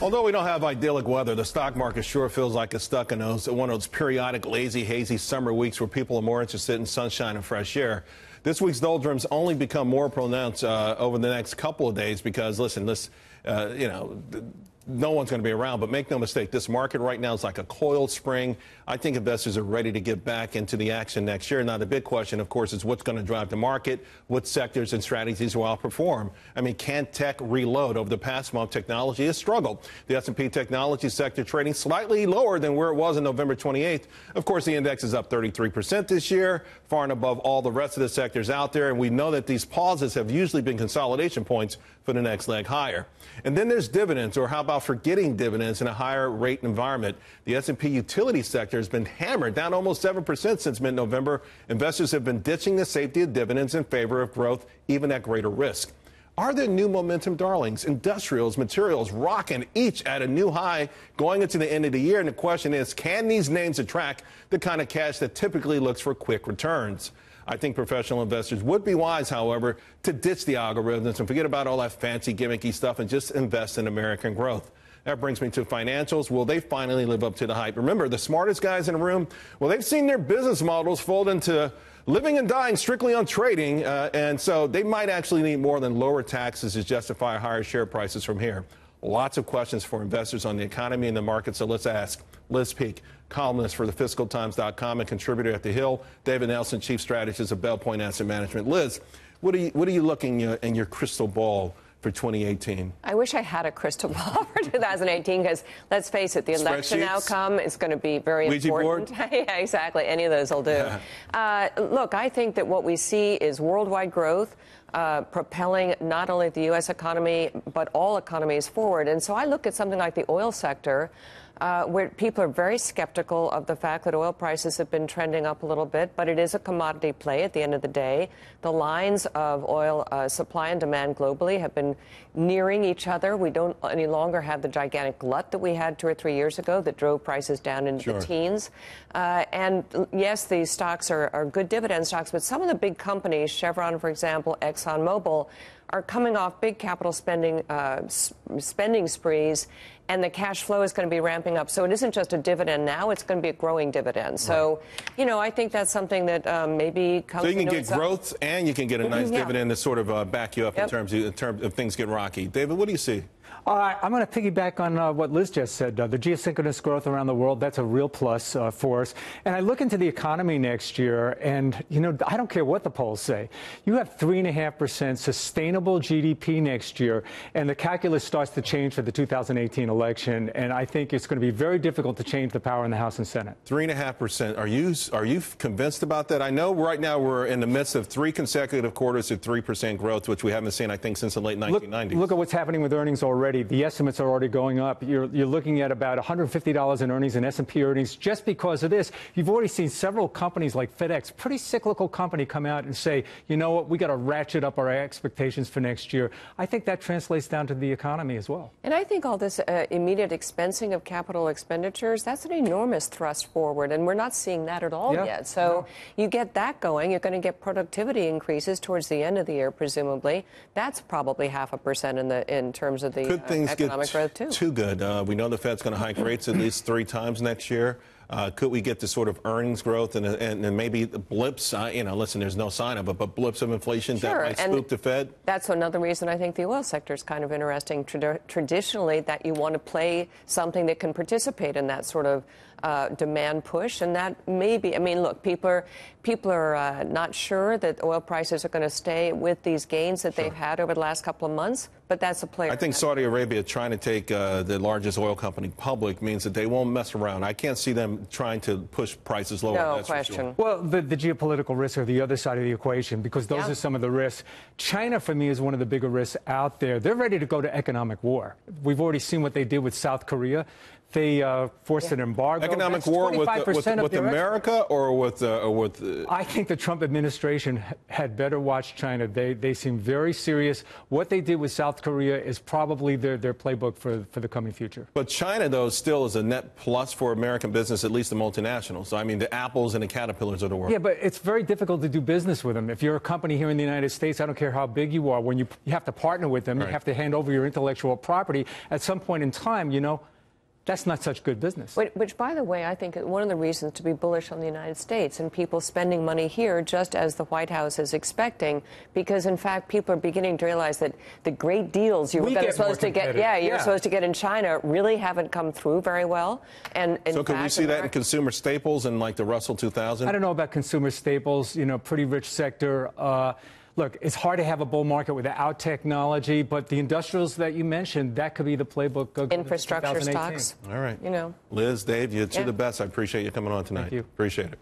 Although we don't have idyllic weather, the stock market sure feels like it's stuck in one of those periodic, lazy, hazy summer weeks where people are more interested in sunshine and fresh air. This week's doldrums only become more pronounced over the next couple of days because, listen, no one's going to be around. But make no mistake, this market right now is like a coiled spring. I think investors are ready to get back into the action next year. Now, the big question, of course, is what's going to drive the market, what sectors and strategies will outperform. I mean, can tech reload? Over the past month, technology has struggled. The S&P technology sector trading slightly lower than where it was on November 28th. Of course, the index is up 33% this year, far and above all the rest of the sectors out there. And we know that these pauses have usually been consolidation points for the next leg higher. And then there's dividends, or how about forgetting dividends in a higher rate environment? The S&P utility sector has been hammered, down almost 7% since mid-November. Investors have been ditching the safety of dividends in favor of growth, even at greater risk. Are there new momentum darlings? Industrials, materials rocking each at a new high going into the end of the year. And the question is, can these names attract the kind of cash that typically looks for quick returns? I think professional investors would be wise, however, to ditch the algorithms and forget about all that fancy, gimmicky stuff and just invest in American growth. That brings me to financials. Will they finally live up to the hype? Remember, the smartest guys in the room, well, they've seen their business models fold into living and dying strictly on trading, and so they might actually need more than lower taxes to justify higher share prices from here. Lots of questions for investors on the economy and the market, so let's ask Liz Peek, columnist for thefiscaltimes.com and contributor at The Hill, David Nelson, chief strategist of Belpointe Asset Management. Liz, what are you looking in your crystal ball for 2018? I wish I had a crystal ball for 2018 because, let's face it, the election outcome is going to be very important. Ouija board? Yeah, exactly. Any of those will do. Look, I think that what we see is worldwide growth propelling not only the U.S. economy, but all economies forward. And so I look at something like the oil sector, where people are very skeptical of the fact that oil prices have been trending up a little bit, but it is a commodity play at the end of the day. The lines of oil supply and demand globally have been nearing each other. We don't any longer have the gigantic glut that we had 2 or 3 years ago that drove prices down into the teens. And yes, these stocks are good dividend stocks, but some of the big companies, Chevron, for example, ExxonMobil, are coming off big capital spending sprees, and the cash flow is going to be ramping up. So it isn't just a dividend now, it's going to be a growing dividend. So, I think that's something that maybe comes. So you can get growth and you can get a nice dividend to sort of back you up in terms of things get rocky. David, what do you see? I'm going to piggyback on what Liz just said. The geosynchronous growth around the world, that's a real plus for us. And I look into the economy next year, and, I don't care what the polls say. You have 3.5% sustainable GDP next year, and the calculus starts to change for the 2018 election. And I think it's going to be very difficult to change the power in the House and Senate. 3.5%. Are you convinced about that? I know right now we're in the midst of 3 consecutive quarters of 3% growth, which we haven't seen, I think, since the late 1990s. Look at what's happening with earnings already. The estimates are already going up. You're looking at about $150 in earnings in S&P earnings just because of this. You've already seen several companies like FedEx, pretty cyclical company, come out and say, you know what, we got to ratchet up our expectations for next year. I think that translates down to the economy as well. And I think all this immediate expensing of capital expenditures, that's an enormous thrust forward, and we're not seeing that at all yet. So you get that going, you're going to get productivity increases towards the end of the year, presumably. That's probably 0.5% in terms of the things economic growth too good. We know the Fed's going to hike rates at least 3 times next year. Could we get the sort of earnings growth and maybe the blips? Listen, there's no sign of it, but blips of inflation that might spook the Fed? That's another reason I think the oil sector is kind of interesting. Traditionally, that you want to play something that can participate in that sort of demand push, and that maybe, look, people are not sure that oil prices are going to stay with these gains that they've had over the last couple of months, but that's a player. I think Saudi Arabia trying to take the largest oil company public means that they won't mess around. I can't see them trying to push prices lower. No question. Well, the geopolitical risks are the other side of the equation, because those are some of the risks. China, for me, is one of the bigger risks out there. They're ready to go to economic war. We've already seen what they did with South Korea. They forced an embargo. Economic war with America or with I think the Trump administration had better watch China. They seem very serious. What they did with South Korea is probably their playbook for the coming future. But China, though, still is a net plus for American business, at least the multinationals. I mean, the Apples and the Caterpillars of the world. Yeah, but it's very difficult to do business with them. If you're a company here in the United States, I don't care how big you are, when you have to partner with them, right. You have to hand over your intellectual property. At some point in time, that's not such good business. Which, by the way, I think is one of the reasons to be bullish on the United States and people spending money here just as the White House is expecting, because, in fact, people are beginning to realize that the great deals you were supposed to get, supposed to get in China really haven't come through very well. And so could we see that in consumer staples and like the Russell 2000? I don't know about consumer staples, pretty rich sector. Look, it's hard to have a bull market without technology, but the industrials that you mentioned, that could be the playbook. Infrastructure stocks. All right. Liz, Dave, you're the best. I appreciate you coming on tonight. Thank you. Appreciate it.